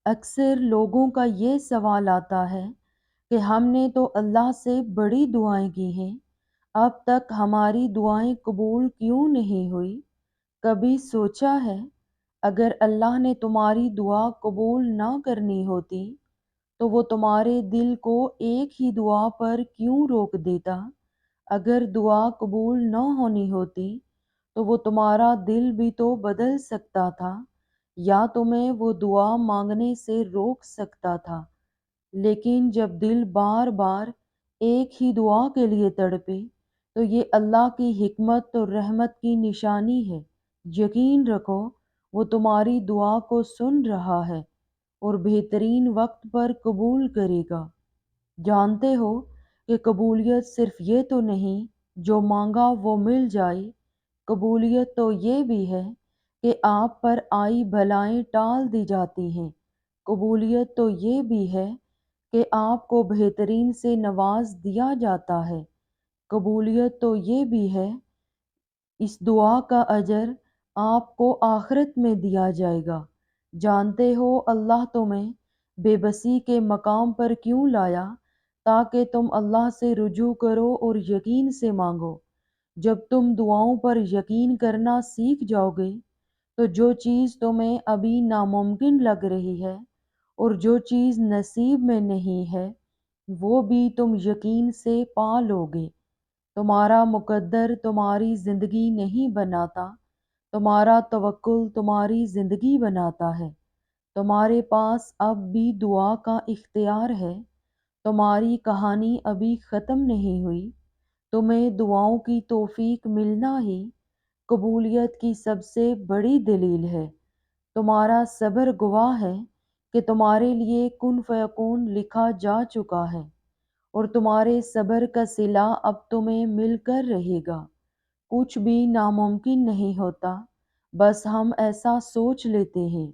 اکثر لوگوں کا یہ سوال آتا ہے کہ ہم نے تو اللہ سے بڑی دعائیں کی ہیں، اب تک ہماری دعائیں قبول کیوں نہیں ہوئی؟ کبھی سوچا ہے اگر اللہ نے تمہاری دعا قبول نہ کرنی ہوتی تو وہ تمہارے دل کو ایک ہی دعا پر کیوں روک دیتا؟ اگر دعا قبول نہ ہونی ہوتی تو وہ تمہارا دل بھی تو بدل سکتا تھا یا تمہیں وہ دعا مانگنے سے روک سکتا تھا۔ لیکن جب دل بار بار ایک ہی دعا کے لیے تڑپے تو یہ اللہ کی حکمت اور رحمت کی نشانی ہے۔ یقین رکھو وہ تمہاری دعا کو سن رہا ہے اور بہترین وقت پر قبول کرے گا۔ جانتے ہو کہ قبولیت صرف یہ تو نہیں جو مانگا وہ مل جائے، قبولیت تو یہ بھی ہے کہ آپ پر آئی بلائیں ٹال دی جاتی ہیں۔ قبولیت تو یہ بھی ہے کہ آپ کو بہترین سے نواز دیا جاتا ہے۔ قبولیت تو یہ بھی ہے اس دعا کا اجر آپ کو آخرت میں دیا جائے گا۔ جانتے ہو اللہ تمہیں بے بسی کے مقام پر کیوں لایا؟ تاکہ تم اللہ سے رجوع کرو اور یقین سے مانگو۔ جب تم دعاؤں پر یقین کرنا سیکھ جاؤ گے تو جو چیز تمہیں ابھی ناممکن لگ رہی ہے اور جو چیز نصیب میں نہیں ہے وہ بھی تم یقین سے پا لو گے۔ تمہارا مقدر تمہاری زندگی نہیں بناتا، تمہارا توکل تمہاری زندگی بناتا ہے۔ تمہارے پاس اب بھی دعا کا اختیار ہے۔ تمہاری کہانی ابھی ختم نہیں ہوئی۔ تمہیں دعاؤں کی توفیق ملنا ہی قبولیت کی سب سے بڑی دلیل ہے۔ تمہارا صبر گواہ ہے کہ تمہارے لیے کن فیکون لکھا جا چکا ہے اور تمہارے صبر کا صلہ اب تمہیں مل کر رہے گا۔ کچھ بھی ناممکن نہیں ہوتا، بس ہم ایسا سوچ لیتے ہیں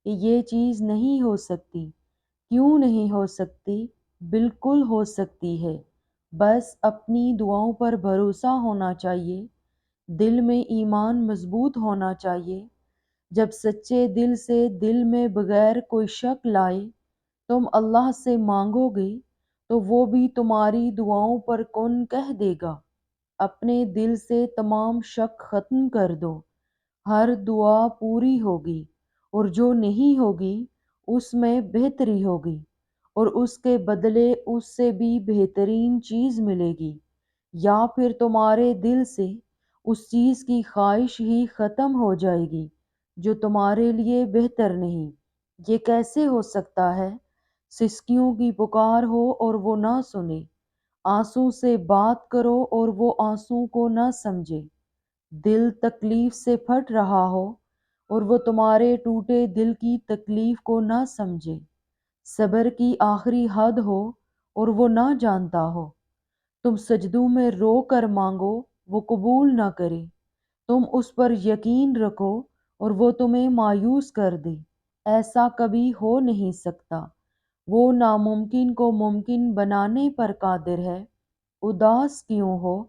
کہ یہ چیز نہیں ہو سکتی۔ کیوں نہیں ہو سکتی؟ بالکل ہو سکتی ہے، بس اپنی دعاؤں پر بھروسہ ہونا چاہیے، دل میں ایمان مضبوط ہونا چاہیے۔ جب سچے دل سے دل میں بغیر کوئی شک لائے تم اللہ سے مانگو گے تو وہ بھی تمہاری دعاؤں پر کن کہہ دے گا۔ اپنے دل سے تمام شک ختم کر دو، ہر دعا پوری ہوگی اور جو نہیں ہوگی اس میں بہتری ہوگی اور اس کے بدلے اس سے بھی بہترین چیز ملے گی، یا پھر تمہارے دل سے اس چیز کی خواہش ہی ختم ہو جائے گی جو تمہارے لیے بہتر نہیں۔ یہ کیسے ہو سکتا ہے؟ سسکیوں کی پکار ہو اور وہ نہ سنے، آنسوں سے بات کرو اور وہ آنسوں کو نہ سمجھے، دل تکلیف سے پھٹ رہا ہو اور وہ تمہارے ٹوٹے دل کی تکلیف کو نہ سمجھے، صبر کی آخری حد ہو اور وہ نہ جانتا ہو، تم سجدوں میں رو کر مانگو وہ قبول نہ کرے، تم اس پر یقین رکھو اور وہ تمہیں مایوس کر دے، ایسا کبھی ہو نہیں سکتا۔ وہ ناممکن کو ممکن بنانے پر قادر ہے۔ اداس کیوں ہو؟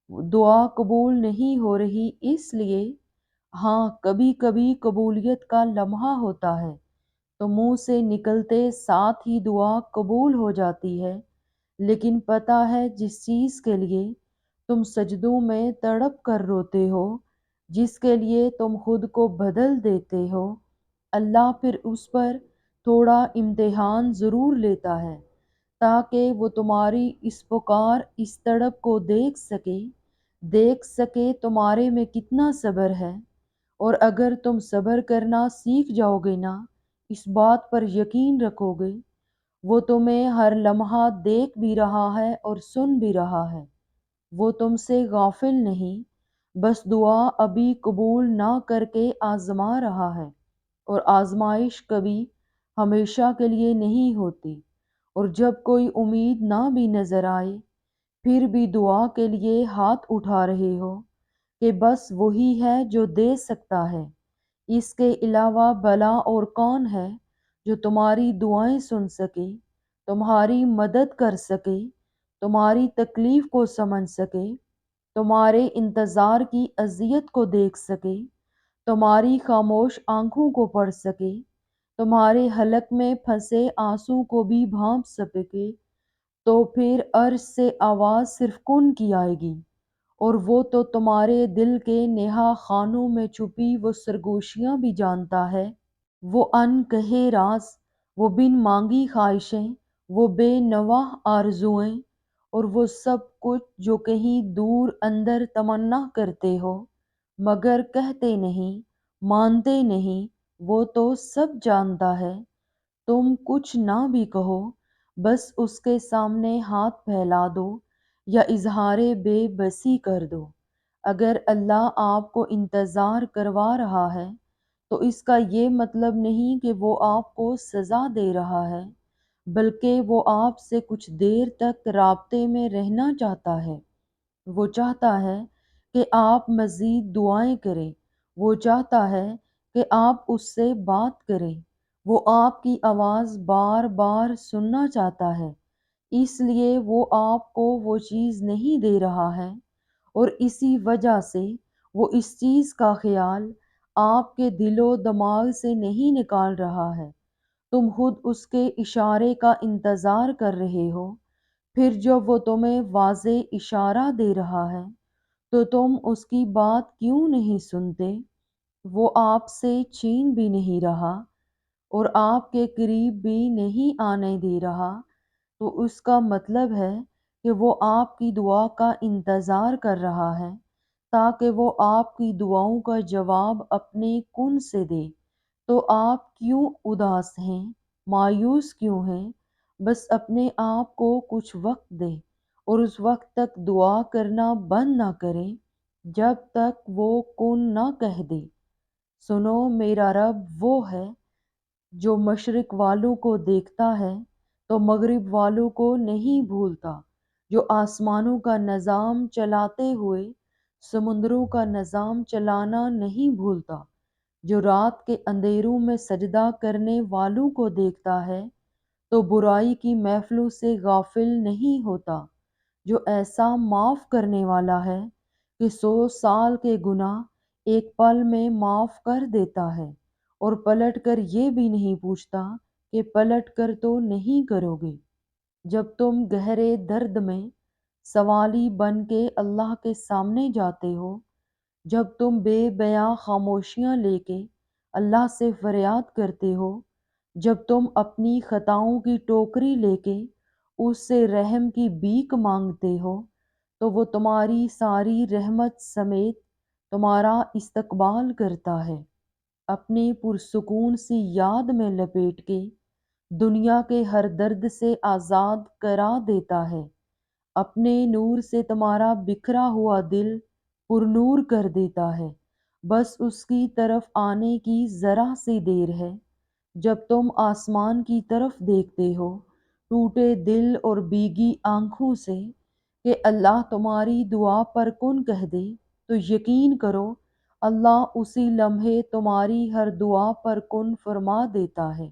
دعا قبول نہیں ہو رہی اس لیے؟ ہاں، کبھی کبھی قبولیت کا لمحہ ہوتا ہے تو منہ سے نکلتے ساتھ ہی دعا قبول ہو جاتی ہے، لیکن پتہ ہے جس چیز کے لیے تم سجدوں میں تڑپ کر روتے ہو، جس کے لیے تم خود کو بدل دیتے ہو، اللہ پھر اس پر تھوڑا امتحان ضرور لیتا ہے تاکہ وہ تمہاری اس پکار اس تڑپ کو دیکھ سکے تمہارے میں کتنا صبر ہے۔ اور اگر تم صبر کرنا سیکھ جاؤ گے نا، اس بات پر یقین رکھو گے وہ تمہیں ہر لمحہ دیکھ بھی رہا ہے اور سن بھی رہا ہے۔ وہ تم سے غافل نہیں، بس دعا ابھی قبول نہ کر کے آزما رہا ہے، اور آزمائش کبھی ہمیشہ کے لیے نہیں ہوتی۔ اور جب کوئی امید نہ بھی نظر آئے پھر بھی دعا کے لیے ہاتھ اٹھا رہے ہو کہ بس وہی ہے جو دے سکتا ہے، اس کے علاوہ بھلا اور کون ہے جو تمہاری دعائیں سن سکے، تمہاری مدد کر سکے، تمہاری تکلیف کو سمجھ سکے، تمہارے انتظار کی اذیت کو دیکھ سکے، تمہاری خاموش آنکھوں کو پڑھ سکے، تمہارے حلق میں پھنسے آنسو کو بھی بھانپ سکے، تو پھر عرش سے آواز صرف کن کی آئے گی، اور وہ تو تمہارے دل کے نہا خانوں میں چھپی وہ سرگوشیاں بھی جانتا ہے۔ وہ ان کہے راز، وہ بن مانگی خواہشیں، وہ بے نواح آرزوئیں، اور وہ سب کچھ جو کہیں دور اندر تمنا کرتے ہو مگر کہتے نہیں، مانتے نہیں، وہ تو سب جانتا ہے۔ تم کچھ نہ بھی کہو، بس اس کے سامنے ہاتھ پھیلا دو یا اظہار بے بسی کر دو۔ اگر اللہ آپ کو انتظار کروا رہا ہے تو اس کا یہ مطلب نہیں کہ وہ آپ کو سزا دے رہا ہے، بلکہ وہ آپ سے کچھ دیر تک رابطے میں رہنا چاہتا ہے۔ وہ چاہتا ہے کہ آپ مزید دعائیں کریں، وہ چاہتا ہے کہ آپ اس سے بات کریں، وہ آپ کی آواز بار بار سننا چاہتا ہے، اس لیے وہ آپ کو وہ چیز نہیں دے رہا ہے، اور اسی وجہ سے وہ اس چیز کا خیال آپ کے دل و دماغ سے نہیں نکال رہا ہے۔ تم خود اس کے اشارے کا انتظار کر رہے ہو، پھر جب وہ تمہیں واضح اشارہ دے رہا ہے تو تم اس کی بات کیوں نہیں سنتے؟ وہ آپ سے چھین بھی نہیں رہا اور آپ کے قریب بھی نہیں آنے دے رہا، تو اس کا مطلب ہے کہ وہ آپ کی دعا کا انتظار کر رہا ہے تاکہ وہ آپ کی دعاؤں کا جواب اپنے کن سے دے۔ تو آپ کیوں اداس ہیں، مایوس کیوں ہیں؟ بس اپنے آپ کو کچھ وقت دیں اور اس وقت تک دعا کرنا بند نہ کریں جب تک وہ کن نہ کہہ دے۔ سنو، میرا رب وہ ہے جو مشرق والوں کو دیکھتا ہے تو مغرب والوں کو نہیں بھولتا، جو آسمانوں کا نظام چلاتے ہوئے سمندروں کا نظام چلانا نہیں بھولتا، جو رات کے اندھیروں میں سجدہ کرنے والوں کو دیکھتا ہے تو برائی کی محفلوں سے غافل نہیں ہوتا، جو ایسا معاف کرنے والا ہے کہ 100 سال کے گناہ ایک پل میں معاف کر دیتا ہے، اور پلٹ کر یہ بھی نہیں پوچھتا کہ پلٹ کر تو نہیں کرو گے۔ جب تم گہرے درد میں سوالی بن کے اللہ کے سامنے جاتے ہو، جب تم بے بیاں خاموشیاں لے کے اللہ سے فریاد کرتے ہو، جب تم اپنی خطاؤں کی ٹوکری لے کے اس سے رحم کی بھیک مانگتے ہو، تو وہ تمہاری ساری رحمت سمیت تمہارا استقبال کرتا ہے، اپنے پرسکون سی یاد میں لپیٹ کے دنیا کے ہر درد سے آزاد کرا دیتا ہے، اپنے نور سے تمہارا بکھرا ہوا دل پر نور کر دیتا ہے۔ بس اس کی طرف آنے کی ذرا سی دیر ہے، جب تم آسمان کی طرف دیکھتے ہو ٹوٹے دل اور بھیگی آنکھوں سے کہ اللہ تمہاری دعا پر کن کہہ دے، تو یقین کرو اللہ اسی لمحے تمہاری ہر دعا پر کن فرما دیتا ہے۔